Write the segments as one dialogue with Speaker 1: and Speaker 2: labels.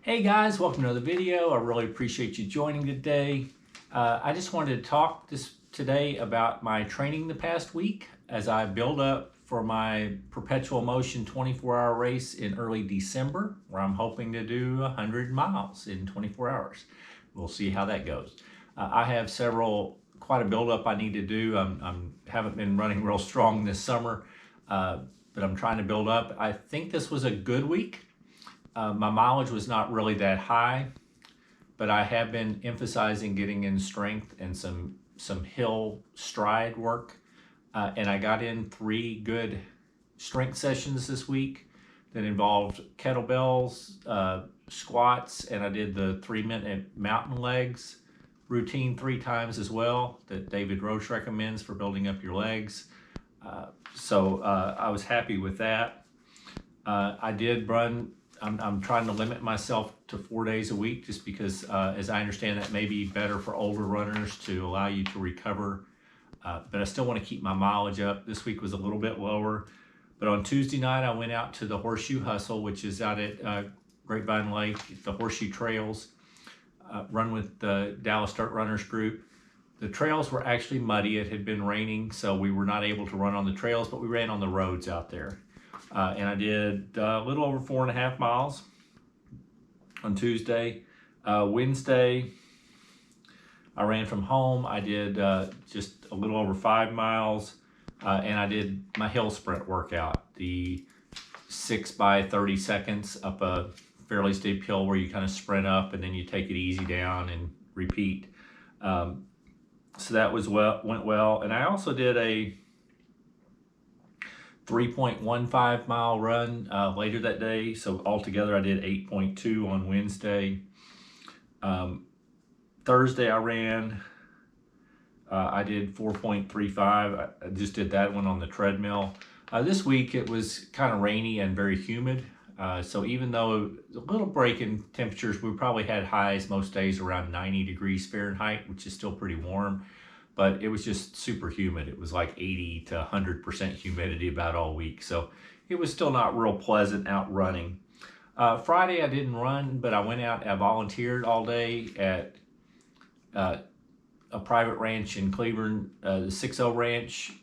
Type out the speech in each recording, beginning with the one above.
Speaker 1: Hey guys, welcome to another video. I really appreciate you joining today. I just wanted to talk today about my training the past week as I build up for my perpetual motion 24-hour race in early December, where I'm hoping to do 100 miles in 24 hours. We'll see how that goes. I have quite a build-up I need to do. Haven't been running real strong this summer, but I'm trying to build up. I think this was a good week. My mileage was not really that high, but I have been emphasizing getting in strength and some hill stride work. And I got in 3 good strength sessions this week that involved kettlebells, squats, and I did the 3-minute mountain legs routine 3 times as well that David Roche recommends for building up your legs. So I was happy with that. I did run. I'm trying to limit myself to 4 days a week just because, as I understand, that may be better for older runners to allow you to recover. But I still want to keep my mileage up. This week was a little bit lower. But on Tuesday night, I went out to the Horseshoe Hustle, which is out at Grapevine Lake, the Horseshoe Trails, run with the Dallas Dirt Runners group. The trails were actually muddy. It had been raining, so we were not able to run on the trails, but we ran on the roads out there. And I did a little over 4.5 miles on Tuesday. Wednesday, I ran from home. I did just a little over 5 miles, and I did my hill sprint workout, the 6 by 30 seconds up a fairly steep hill where you kind of sprint up and then you take it easy down and repeat. So that went well. And I also did a 3.15 mile run later that day. So altogether I did 8.2 on Wednesday. Thursday I ran, I did 4.35. I just did that one on the treadmill. This week it was kind of rainy and very humid. So even though a little break in temperatures, we probably had highs most days around 90 degrees Fahrenheit, which is still pretty warm. But it was just super humid. It was like 80 to 100% humidity about all week. So it was still not real pleasant out running. Friday I didn't run, but I went out, I volunteered all day at a private ranch in Cleveland, the 60 Ranch.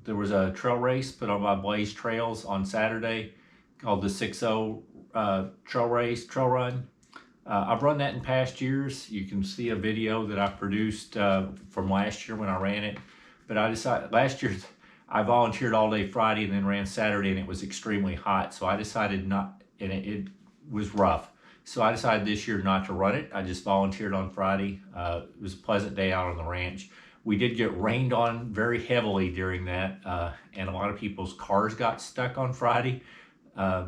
Speaker 1: There was a trail race put on by Blaze Trails on Saturday called the 60 trail run. I've run that in past years. You can see a video that I produced from last year when I ran it. But I decided last year I volunteered all day Friday and then ran Saturday, and it was extremely hot. So I decided not, and it was rough. So I decided this year not to run it. I just volunteered on Friday. It was a pleasant day out on the ranch. We did get rained on very heavily during that, and a lot of people's cars got stuck on Friday.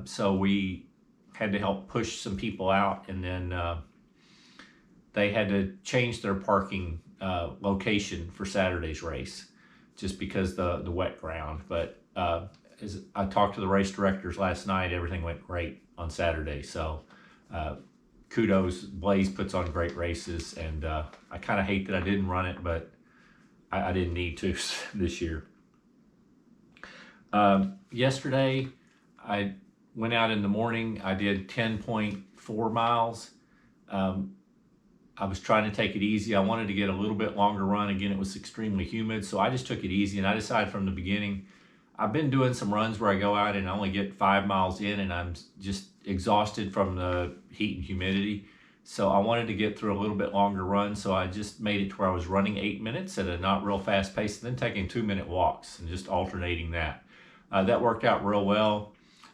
Speaker 1: So we had to help push some people out, and then they had to change their parking location for Saturday's race just because the wet ground. But as I talked to the race directors last night, everything went great on Saturday. So kudos, Blaze puts on great races, and I kind of hate that I didn't run it, but I didn't need to this year. Yesterday, I went out in the morning. I did 10.4 miles. I was trying to take it easy. I wanted to get a little bit longer run. Again, it was extremely humid, so I just took it easy, and I decided from the beginning, I've been doing some runs where I go out and I only get 5 miles in and I'm just exhausted from the heat and humidity. So I wanted to get through a little bit longer run, so I just made it to where I was running 8 minutes at a not real fast pace and then taking 2-minute walks and just alternating that. That worked out real well.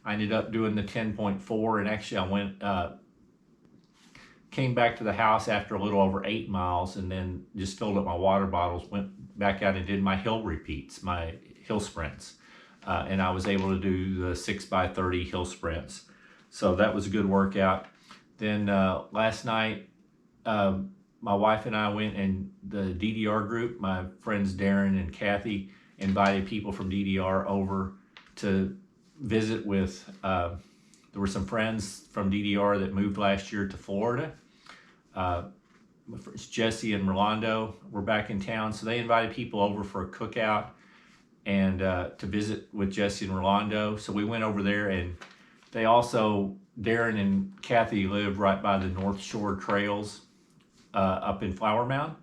Speaker 1: I ended up doing the 10.4, and actually I came back to the house after a little over 8 miles and then just filled up my water bottles, went back out and did my hill repeats, my hill sprints. And I was able to do the 6 by 30 hill sprints. So that was a good workout. Then last night, my wife and I went, and the DDR group, my friends Darren and Kathy, invited people from DDR over to visit with, there were some friends from DDR that moved last year to Florida. Jesse and Rolando were back in town, so they invited people over for a cookout and to visit with Jesse and Rolando. So we went over there, and they also Darren and Kathy live right by the North Shore Trails up in Flower Mound.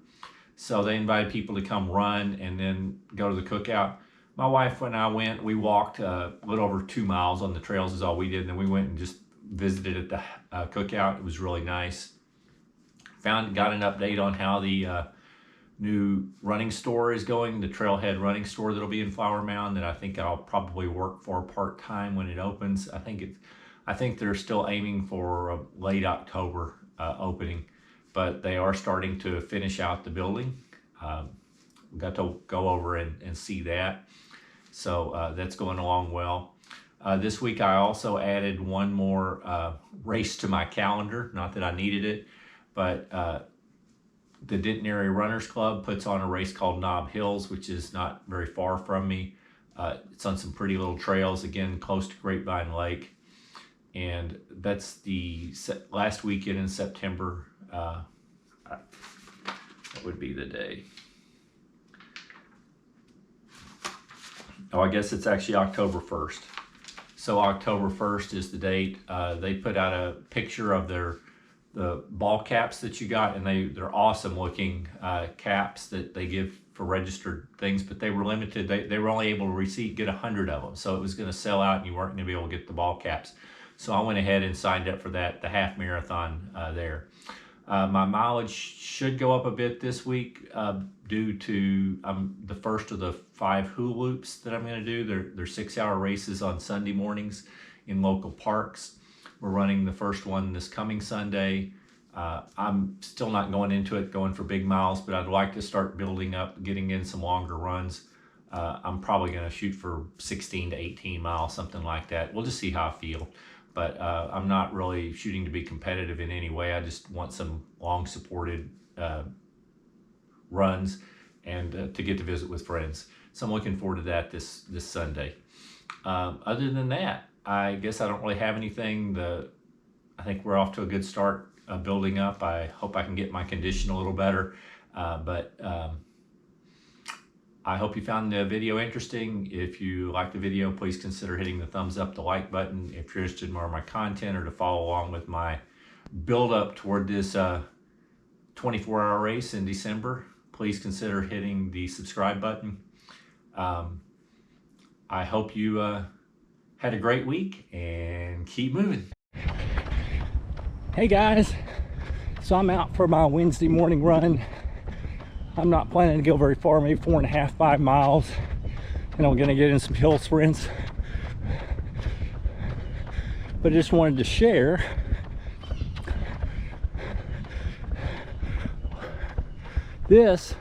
Speaker 1: So they invited people to come run and then go to the cookout. My wife and I went, we walked a little over 2 miles on the trails is all we did. And then we went and just visited at the cookout. It was really nice. Got an update on how the new running store is going, the Trailhead running store that'll be in Flower Mound, that I think I'll probably work for part-time when it opens. I think they're still aiming for a late October opening, but they are starting to finish out the building. We got to go over and see that. So that's going along well. This week I also added one more race to my calendar. Not that I needed it, but the Denton Area Runners Club puts on a race called Knob Hills, which is not very far from me. It's on some pretty little trails, again, close to Grapevine Lake. And that's the last weekend in September. What would be the day? Oh, I guess it's actually October 1st. So October 1st is the date. They put out a picture of the ball caps that you got, and they're awesome looking caps that they give for registered things, but they were limited. They were only able to get 100 of them. So it was going to sell out and you weren't going to be able to get the ball caps. So I went ahead and signed up for that, the half marathon there. My mileage should go up a bit this week due to the first of the 5 hula loops that I'm going to do. They're 6-hour races on Sunday mornings in local parks. We're running the first one this coming Sunday. I'm still not going for big miles, but I'd like to start building up, getting in some longer runs. I'm probably going to shoot for 16 to 18 miles, something like that. We'll just see how I feel. But I'm not really shooting to be competitive in any way. I just want some long supported runs and to get to visit with friends. So I'm looking forward to that this Sunday. Other than that, I guess I don't really have anything. I think we're off to a good start building up. I hope I can get my condition a little better. But I hope you found the video interesting. If you like the video, please consider hitting the thumbs up, the like button. If you're interested in more of my content or to follow along with my build up toward this 24-hour race in December, please consider hitting the subscribe button. I hope you had a great week and keep moving.
Speaker 2: Hey guys, so I'm out for my Wednesday morning run. I'm not planning to go very far, maybe 4.5, 5 miles, and I'm gonna get in some hill sprints. But I just wanted to share this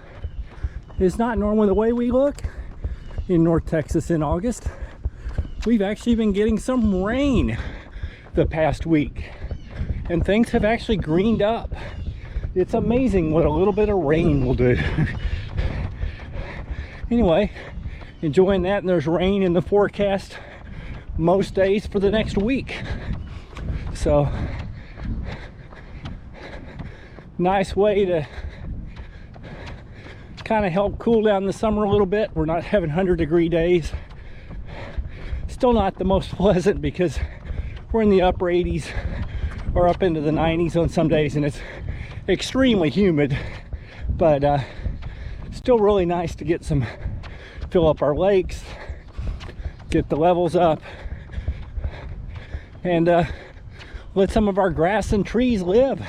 Speaker 2: is not normally the way we look in North Texas in August. We've actually been getting some rain the past week, and things have actually greened up. It's amazing what a little bit of rain will do. Anyway, enjoying that, and there's rain in the forecast most days for the next week. So, nice way to kind of help cool down the summer a little bit. We're not having 100-degree days. Still not the most pleasant because we're in the upper 80s or up into the 90s on some days, and it's extremely humid, but still really nice to fill up our lakes, get the levels up, and let some of our grass and trees live.